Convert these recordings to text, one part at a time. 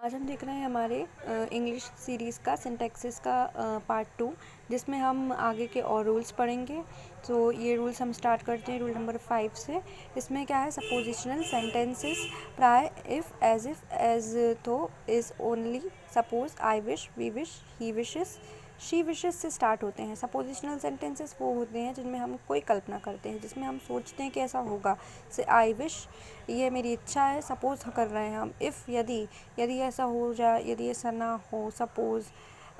आज हम देख रहे हैं हमारे इंग्लिश सीरीज़ का सिंटैक्सिस का पार्ट 2, जिसमें हम आगे के और रूल्स पढ़ेंगे। तो ये रूल्स हम स्टार्ट करते हैं रूल नंबर 5 से। इसमें क्या है, सपोजिशनल सेंटेंसेस प्राय if as though is only suppose I wish we wish he wishes she wishes से स्टार्ट होते हैं। सपोजिशनल सेंटेंसेस वो होते हैं जिनमें हम कोई कल्पना करते हैं, जिसमें हम सोचते हैं कि ऐसा होगा। से आई विश, ये मेरी इच्छा है। सपोज कर रहे हैं हम, इफ़ यदि ऐसा हो जाए, यदि ऐसा ना हो, सपोज़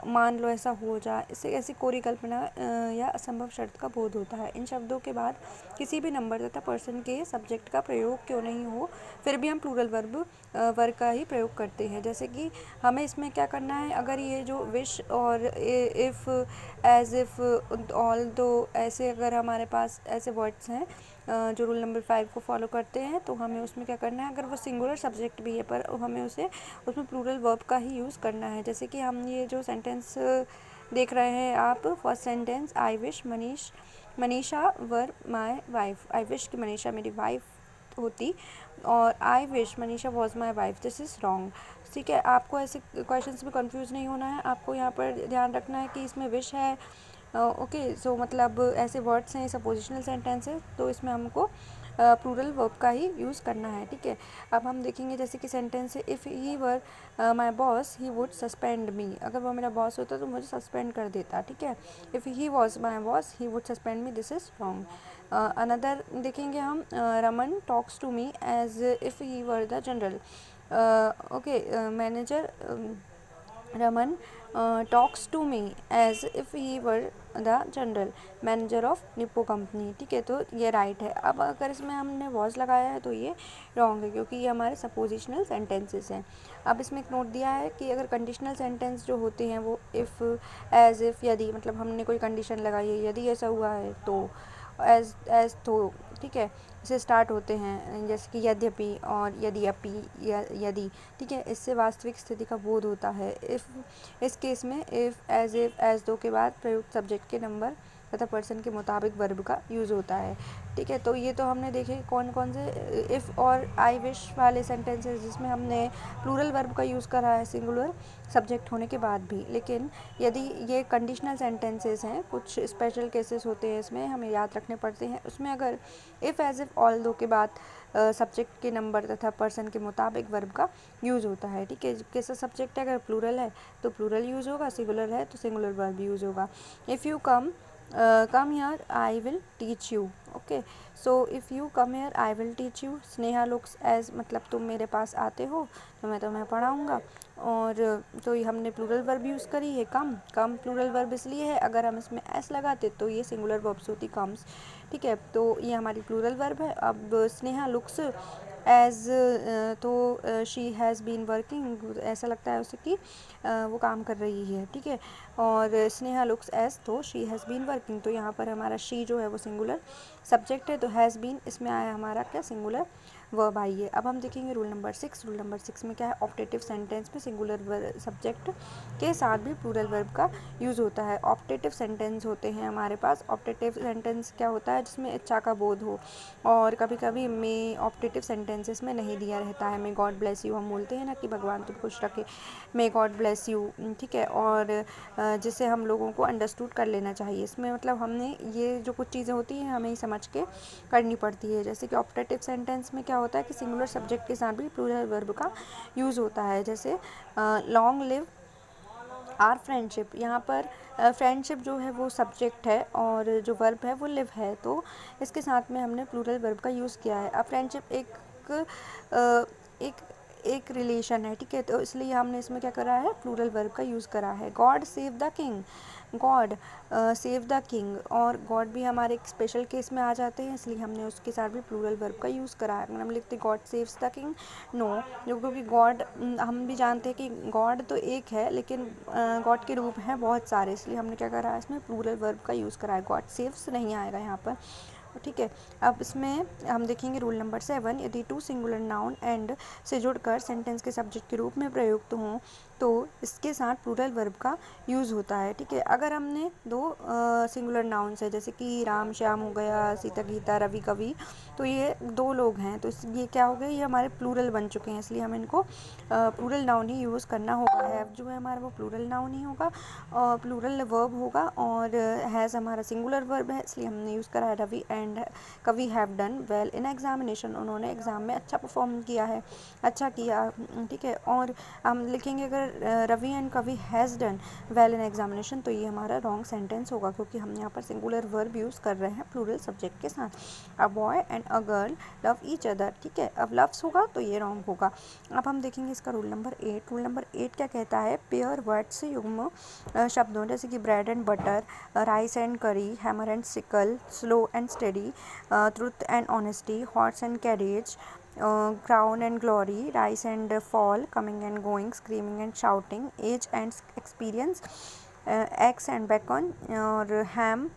मान लो ऐसा हो जाए। इससे ऐसी कोई कल्पना या असंभव शर्त का बोध होता है। इन शब्दों के बाद किसी भी नंबर तथा पर्सन के सब्जेक्ट का प्रयोग क्यों नहीं हो, फिर भी हम प्लूरल वर्ब का ही प्रयोग करते हैं। जैसे कि हमें इसमें क्या करना है, अगर ये जो विश और इफ़, एज इफ़, ऑल दो, ऐसे अगर हमारे पास ऐसे वर्ड्स हैं जो रूल नंबर 5 को फॉलो करते हैं, तो हमें उसमें क्या करना है, अगर वो सिंगुलर सब्जेक्ट भी है पर हमें उसमें प्लूरल वर्ब का ही यूज़ करना है। जैसे कि हम ये जो सेंटेंस देख रहे हैं आप, first sentence, I wish Manisha were my wife. I wish कि मनीषा मेरी वाइफ होती, और I wish Manisha was my wife, this is wrong. ठीक है, आपको ऐसे क्वेश्चंस में कंफ्यूज नहीं होना है। आपको यहाँ पर ध्यान रखना है कि इसमें विश है, ओके, सो मतलब ऐसे वर्ड्स हैं, सपोजिशनल सेंटेंस है, तो इसमें हमको प्लूरल वर्ब का ही यूज़ करना है। ठीक है, अब हम देखेंगे जैसे कि सेंटेंस है, if he were my boss he would suspend me. अगर वो मेरा बॉस होता तो मुझे सस्पेंड कर देता। ठीक है, if he was my boss he would suspend me, this is wrong. Another देखेंगे हम, Raman talks to me as if he were the general. Okay, manager Raman talks to me as if he were the general manager of Nippo company. ठीक है, तो ये right है। अब अगर इसमें हमने वॉज लगाया है तो ये रॉन्ग है, क्योंकि ये हमारे सपोजिशनल सेंटेंसेस हैं। अब इसमें एक नोट दिया है कि अगर कंडीशनल सेंटेंस जो होते हैं वो इफ़, एज इफ़, यदि, मतलब हमने कोई कंडीशन लगाई है, यदि ऐसा हुआ है तो, एज तो, ठीक है, इसे स्टार्ट होते हैं, जैसे कि यद्यपि और यद्यपि, यदि। ठीक है, इससे वास्तविक स्थिति का बोध होता है। इस केस में इफ़, एज दो के बाद प्रयुक्त सब्जेक्ट के नंबर तथा पर्सन के मुताबिक वर्ब का यूज़ होता है। ठीक है, तो ये तो हमने देखे कौन कौन से इफ़ और आई विश वाले सेंटेंसेस जिसमें हमने प्लूरल वर्ब का यूज़ करा है सिंगुलर सब्जेक्ट होने के बाद भी। लेकिन यदि ये कंडीशनल सेंटेंसेस हैं, कुछ स्पेशल केसेस होते हैं, इसमें हमें याद रखने पड़ते हैं। उसमें अगर इफ़, एज इफ़, ऑल दो के बाद सब्जेक्ट के नंबर तथा पर्सन के मुताबिक वर्ब का यूज़ होता है। ठीक है, कैसा सब्जेक्ट है, अगर प्लूरल है तो प्लूरल यूज़ होगा, सिंगुलर है तो सिंगुलर वर्ब यूज़ होगा। If you come here I will teach you। Okay, so if you come here I will teach you. Sneha looks as, मतलब तुम मेरे पास आते हो तो मैं तुम्हें पढ़ाऊँगा। और तो ये हमने प्लूरल वर्ब यूज़ करी है, कम प्लूरल वर्ब इसलिए है, अगर हम इसमें एस लगाते तो ये सिंगुलर वर्ब्स होती, कम्स। ठीक है, तो ये हमारी प्लूरल वर्ब है। अब स्नेहा लुक्स एज, तो शी हैज़ बीन वर्किंग, ऐसा लगता है उसे कि वो काम कर रही है। ठीक है, और स्नेहा लुक्स एज, तो शी हैज़ बीन वर्किंग, तो यहाँ पर हमारा शी जो है वो सिंगुलर सब्जेक्ट है, तो हैज़ बीन इसमें आया हमारा क्या, सिंगुलर वर्ब आई है। अब हम देखेंगे रूल नंबर 6। रूल नंबर 6 में क्या है, ऑप्टेटिव सेंटेंस में सिंगुलर सब्जेक्ट के साथ भी प्लूरल वर्ब का यूज़ होता है। ऑप्टेटिव सेंटेंस होते हैं हमारे पास। ऑप्टेटिव सेंटेंस क्या होता है, जिसमें इच्छा का बोध हो, और कभी कभी मे ऑप्टेटिव सेंटेंसेस में नहीं दिया रहता है। मे गॉड ब्लेस यू हम बोलते हैं ना, कि भगवान तुम खुश रखे, मे गॉड ब्लेस यू। ठीक है, और जिसे हम लोगों को अंडरस्टूड कर लेना चाहिए। इसमें मतलब हमने ये जो कुछ चीज़ें होती हैं हमें ही समझ के करनी पड़ती है। जैसे कि ऑप्टेटिव सेंटेंस में क्या होता है कि सिंगुलर सब्जेक्ट के साथ भी प्लूरल वर्ब का यूज़ होता है। जैसे लॉन्ग लिव आर फ्रेंडशिप, यहाँ पर फ्रेंडशिप जो है वो सब्जेक्ट है और जो वर्ब है वो लिव है, तो इसके साथ में हमने प्लूरल वर्ब का यूज़ किया है। अब फ्रेंडशिप एक एक रिलेशन है। ठीक है, तो इसलिए हमने इसमें क्या करा है, प्लूरल वर्ब का यूज़ करा है। God save the king, God save the king, और गॉड भी हमारे एक स्पेशल केस में आ जाते हैं, इसलिए हमने उसके साथ भी प्लूरल वर्ब का यूज़ करा है। अगर हम लिखते God saves the king, no, क्योंकि गॉड, हम भी जानते हैं कि गॉड तो एक है, लेकिन गॉड के रूप हैं बहुत सारे, इसलिए हमने क्या करा है, इसमें प्लूरल वर्ब का यूज़ करा है। गॉड सेव्स नहीं आएगा यहाँ पर, ठीक है। अब इसमें हम देखेंगे रूल नंबर 7, यदि टू सिंगुलर नाउन एंड से जुड़कर सेंटेंस के सब्जेक्ट के रूप में प्रयुक्त हों तो इसके साथ प्लूरल वर्ब का यूज़ होता है, ठीक है। अगर हमने दो सिंगुलर नाउन्स है जैसे कि राम श्याम हो गया, सीता गीता, रवि कवि, तो ये दो लोग हैं, तो ये क्या हो गया, ये हमारे प्लूरल बन चुके हैं, इसलिए हम इनको प्लूरल नाउन ही यूज़ करना होगा। हैव जो है हमारा वो प्लूरल नाउन ही होगा और प्लूरल वर्ब होगा, और हैज़ हमारा सिंगुलर वर्ब है, इसलिए हमने यूज़ करा है रवि एंड कवि have done well in examination, उन्होंने एग्ज़ाम में अच्छा परफॉर्म किया है, अच्छा किया, ठीक है। और हम लिखेंगे अगर रवि एंड कवि has done well in examination, तो ये हमारा रॉन्ग सेंटेंस होगा क्योंकि हम यहाँ पर सिंगुलर वर्ब यूज़ कर रहे हैं प्लूरल सब्जेक्ट के साथ। A boy and a girl love each other, ठीक है। अब लव्स होगा तो ये रॉन्ग होगा। अब हम देखेंगे इसका रूल नंबर 8। रूल नंबर 8 क्या कहता है, पेयर वर्ड्स युग्म शब्दों जैसे कि bread and butter, rice and curry, hammer and sickle, slow and steady, truth and honesty, horse and carriage, crown and glory, rise and fall, coming and going, screaming and shouting, age and experience, eggs and bacon, और ham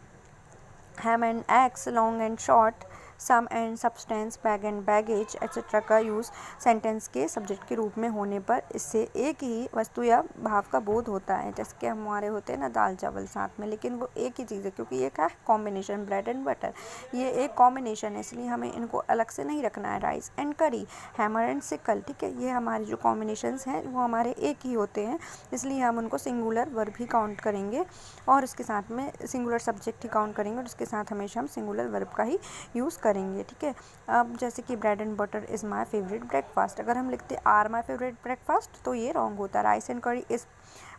and eggs, long and short, sum and substance, bag and baggage etcetera का use sentence के subject के रूप में होने पर इससे एक ही वस्तु या भाव का बोध होता है। जैसे कि हमारे होते हैं ना दाल चावल साथ में, लेकिन वो एक ही चीज़ है क्योंकि ये क्या है, कॉम्बिनेशन, ब्रेड एंड बटर, ये एक कॉम्बिनेशन है, इसलिए हमें इनको अलग से नहीं रखना है। Rice and curry, hammer and sickle, ठीक है, ये हमारे जो कॉम्बिनेशंस हैं वो हमारे एक ही होते हैं, इसलिए हम उनको सिंगुलर वर्ब ही काउंट करेंगे और उसके साथ में सिंगुलर सब्जेक्ट ही काउंट करेंगे और उसके साथ हमेशा हम सिंगुलर वर्ब का ही यूज़ करेंगे, ठीक है। अब जैसे कि bread and butter is my favourite breakfast, अगर हम लिखते आर माय फेवरेट ब्रेकफास्ट तो ये रॉन्ग होता है। राइस एंड करी इज़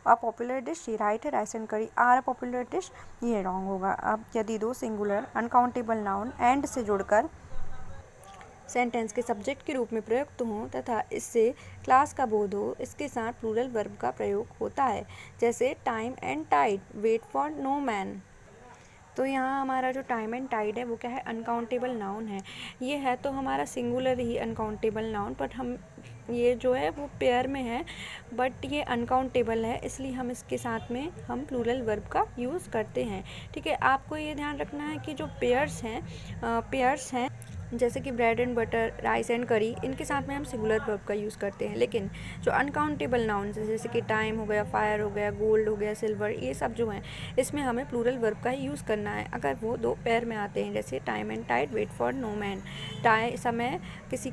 अ पॉपुलर डिश, ये राइट है, राइस एंड करी आर अ पॉपुलर डिश, ये रॉन्ग होगा। अब यदि दो सिंगुलर अनकाउंटेबल नाउन एंड से जुड़कर सेंटेंस के सब्जेक्ट के रूप में प्रयुक्त हों तथा इससे क्लास का बोध हो, इसके साथ प्लूरल वर्ब का प्रयोग होता है, जैसे time and tide, wait for no man. तो यहाँ हमारा जो टाइम एंड टाइड है वो क्या है, अनकाउंटेबल नाउन है। ये है तो हमारा singular he uncountable noun, but हम ये जो है वो पेयर में है, बट ये अनकाउंटेबल है, इसलिए हम इसके साथ में हम प्लूरल वर्ब का यूज़ करते हैं, ठीक है। आपको ये ध्यान रखना है कि जो पेयर्स हैं जैसे कि bread and butter, rice and करी, इनके साथ में हम सिंगुलर वर्ब का यूज़ करते हैं, लेकिन जो अनकाउंटेबल नाउन्स हैं जैसे कि टाइम हो गया, फायर हो गया, गोल्ड हो गया, सिल्वर, ये सब जो हैं इसमें हमें प्लूरल वर्ब का ही यूज़ करना है अगर वो दो पेयर में आते हैं, जैसे time and tide, wait for no man, समय किसी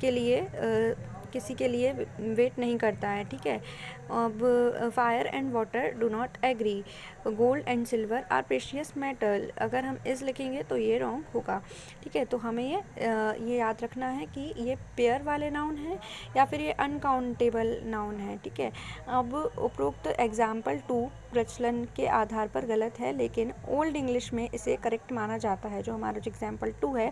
के लिए वेट नहीं करता है, ठीक है। अब fire and water do not agree, gold and silver are precious metal, अगर हम इस लिखेंगे तो ये रॉन्ग होगा, ठीक है। तो हमें ये याद रखना है कि ये पेयर वाले नाउन हैं या फिर ये अनकाउंटेबल नाउन है, ठीक है। अब उपरोक्त एग्जाम्पल 2 प्रचलन के आधार पर गलत है, लेकिन ओल्ड इंग्लिश में इसे करेक्ट माना जाता है। जो हमारा जो एग्जाम्पल 2 है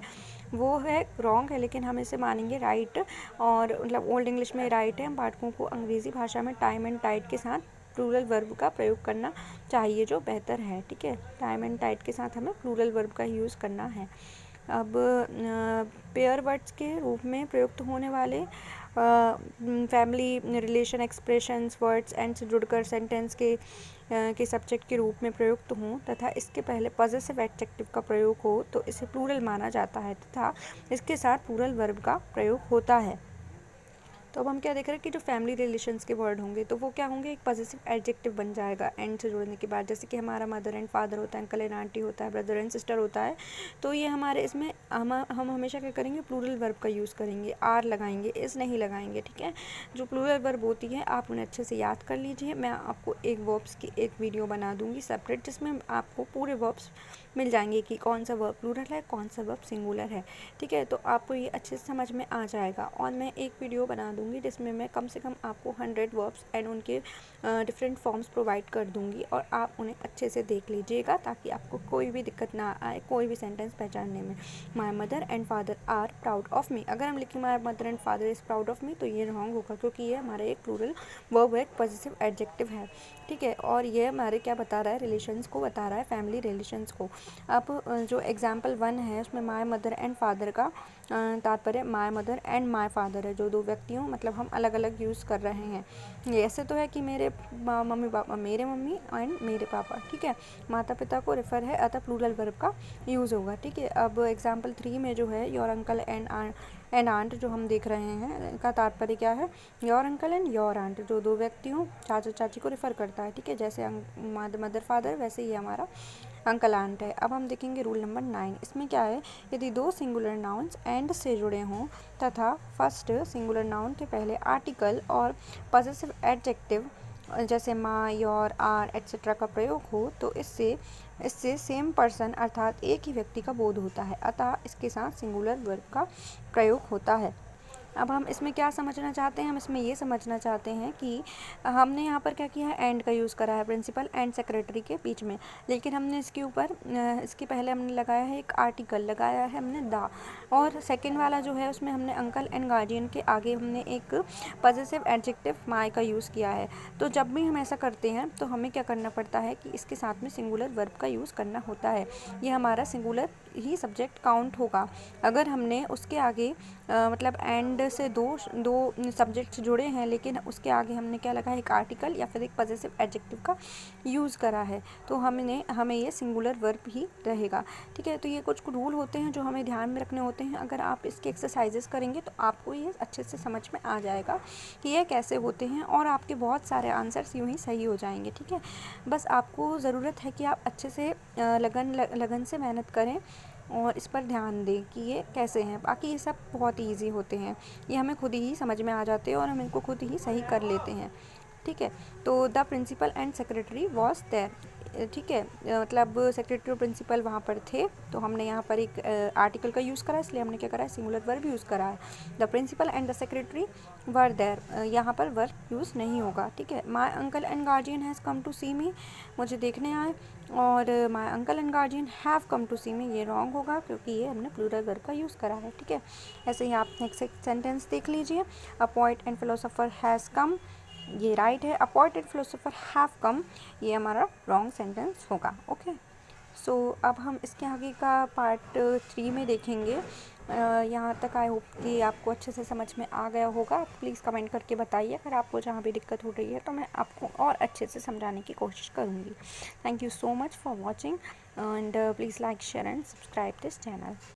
वो है रॉन्ग है, लेकिन हम इसे मानेंगे राइट, और मतलब ओल्ड इंग्लिश में राइट है। हम पाठकों को अंग्रेज़ी भाषा में टाइम एंड टाइड के साथ प्लूरल वर्ब का प्रयोग करना चाहिए, जो बेहतर है, ठीक है। टाइम एंड टाइड के साथ हमें प्लूरल वर्ब का यूज़ करना है। अब पेयर वर्ड्स के रूप में प्रयुक्त होने वाले family relation expressions words and से जुड़कर सेंटेंस के सब्जेक्ट के रूप में प्रयुक्त हों तथा इसके पहले पॉजेसिव एडजेक्टिव का प्रयोग हो तो इसे प्लूरल माना जाता है तथा इसके साथ प्लूरल वर्ब का प्रयोग होता है। तो अब हम क्या देख रहे हैं कि जो फैमिली रिलेशंस के वर्ड होंगे तो वो क्या होंगे, एक पॉजेसिव एडजेक्टिव बन जाएगा एंड से जोड़ने के बाद, जैसे कि हमारा मदर एंड फादर होता है, अंकल एंड आंटी होता है, ब्रदर एंड सिस्टर होता है, तो ये हमारे इसमें हम हमेशा क्या करेंगे, प्लूरल वर्ब का यूज़ करेंगे, आर लगाएंगे, इस नहीं लगाएंगे, ठीक है। जो प्लूरल वर्ब होती है आप उन्हें अच्छे से याद कर लीजिए। मैं आपको एक वर्ब्स की एक वीडियो बना दूँगी सेपरेट, जिसमें आपको पूरे वर्ब्स मिल जाएंगे कि कौन सा वर्ब प्लूरल है, कौन सा वर्ब सिंगुलर है, ठीक है। तो आपको ये अच्छे से समझ में आ जाएगा। और मैं एक वीडियो बना दूँगी जिसमें मैं कम से कम आपको 100 वर्ब्स एंड उनके डिफरेंट फॉर्म्स प्रोवाइड कर दूँगी और आप उन्हें अच्छे से देख लीजिएगा ताकि आपको कोई भी दिक्कत ना आए कोई भी सेंटेंस पहचानने में। My mother and father are proud of me, अगर हम लिखें my mother and father is proud of me तो ये रॉन्ग होगा क्योंकि ये हमारा एक प्लूरल वर्ब है, एक पॉजिटिव एडजेक्टिव है, ठीक है। और ये हमारे क्या बता रहा है, रिलेशंस को बता रहा है, फैमिली रिलेशंस को। अब जो एग्जाम्पल 1 है उसमें माय मदर एंड फादर का तात्पर्य my mother and my father है, जो दो व्यक्तियों हूँ, मतलब हम अलग अलग यूज़ कर रहे हैं। ये ऐसे तो है कि मेरे मम्मी पापा, मेरे मम्मी एंड मेरे पापा, ठीक है। माता पिता को रेफर है, अतः प्लूरल वर्ब का यूज़ होगा, ठीक है। अब एग्जाम्पल 3 में जो है योर अंकल एंड आंट जो हम देख रहे हैं का तात्पर्य क्या है, your uncle and your aunt, जो दो व्यक्ति हों, चाचा चाची को रेफ़र करता है, ठीक है। जैसे मदर फादर, वैसे ही हमारा अंकल आंट है। अब हम देखेंगे रूल नंबर 9। इसमें क्या है, यदि दो सिंगुलर नाउन्स एंड से जुड़े हों तथा फर्स्ट सिंगुलर नाउन के पहले आर्टिकल और पॉसेसिव एडजेक्टिव जैसे माँ, योर, आर एट्सेट्रा का प्रयोग हो तो इससे सेम पर्सन अर्थात एक ही व्यक्ति का बोध होता है, अतः इसके साथ सिंगुलर वर्ब का प्रयोग होता है। अब हम इसमें क्या समझना चाहते हैं, हम इसमें ये समझना चाहते हैं कि हमने यहाँ पर क्या किया है, एंड का यूज़ करा है प्रिंसिपल एंड सेक्रेटरी के बीच में, लेकिन हमने इसके ऊपर इसके पहले हमने लगाया है एक आर्टिकल, लगाया है हमने द, और सेकंड वाला जो है उसमें हमने अंकल एंड गार्जियन के आगे हमने एक पॉसेसिव एडजेक्टिव माय का यूज़ किया है। तो जब भी हम ऐसा करते हैं तो हमें क्या करना पड़ता है कि इसके साथ में सिंगुलर वर्ब का यूज़ करना होता है। ये हमारा सिंगुलर ही सब्जेक्ट काउंट होगा। अगर हमने उसके आगे मतलब एंड से दो सब्जेक्ट्स जुड़े हैं, लेकिन उसके आगे हमने क्या लगा है, एक आर्टिकल या फिर एक पॉसेसिव एडजेक्टिव का यूज़ करा है, तो हमें ये सिंगुलर वर्ब ही रहेगा, ठीक है। तो ये कुछ रूल होते हैं जो हमें ध्यान में रखने होते हैं। अगर आप इसके एक्सरसाइजेस करेंगे तो आपको ये अच्छे से समझ में आ जाएगा कि ये कैसे होते हैं, और आपके बहुत सारे आंसर्स यूँ ही सही हो जाएंगे, ठीक है। बस आपको ज़रूरत है कि आप अच्छे से लगन से मेहनत करें और इस पर ध्यान दें कि ये कैसे हैं। बाकी ये सब बहुत ईजी होते हैं, ये हमें खुद ही समझ में आ जाते हैं और हम इनको खुद ही सही कर लेते हैं, ठीक है। तो the principal and secretary was there, ठीक है, मतलब सेक्रेटरी और प्रिंसिपल वहाँ पर थे, तो हमने यहाँ पर एक आर्टिकल का यूज़ करा, इसलिए हमने क्या करा है, सिंगुलर वर्ब यूज़ करा है। The principal and the secretary were there, यहाँ पर वर्ब यूज़ नहीं होगा, ठीक है। My uncle and guardian has come to see me, मुझे देखने आए, और my uncle and guardian have come to see me, ये रॉन्ग होगा क्योंकि ये हमने प्लूरल वर्ब का यूज़ करा है, ठीक है। ऐसे ही आप नेक्स्ट सेंटेंस देख लीजिए, a poet and philosopher has come, ये राइट है। A poet and philosopher have come, ये हमारा रॉन्ग सेंटेंस होगा, ओके। सो अब हम इसके आगे का पार्ट 3 में देखेंगे। यहाँ तक आई होप कि आपको अच्छे से समझ में आ गया होगा। प्लीज़ कमेंट करके बताइए अगर आपको जहाँ भी दिक्कत हो रही है, तो मैं आपको और अच्छे से समझाने की कोशिश करूँगी। Thank you so much for watching and please like, share and subscribe this channel.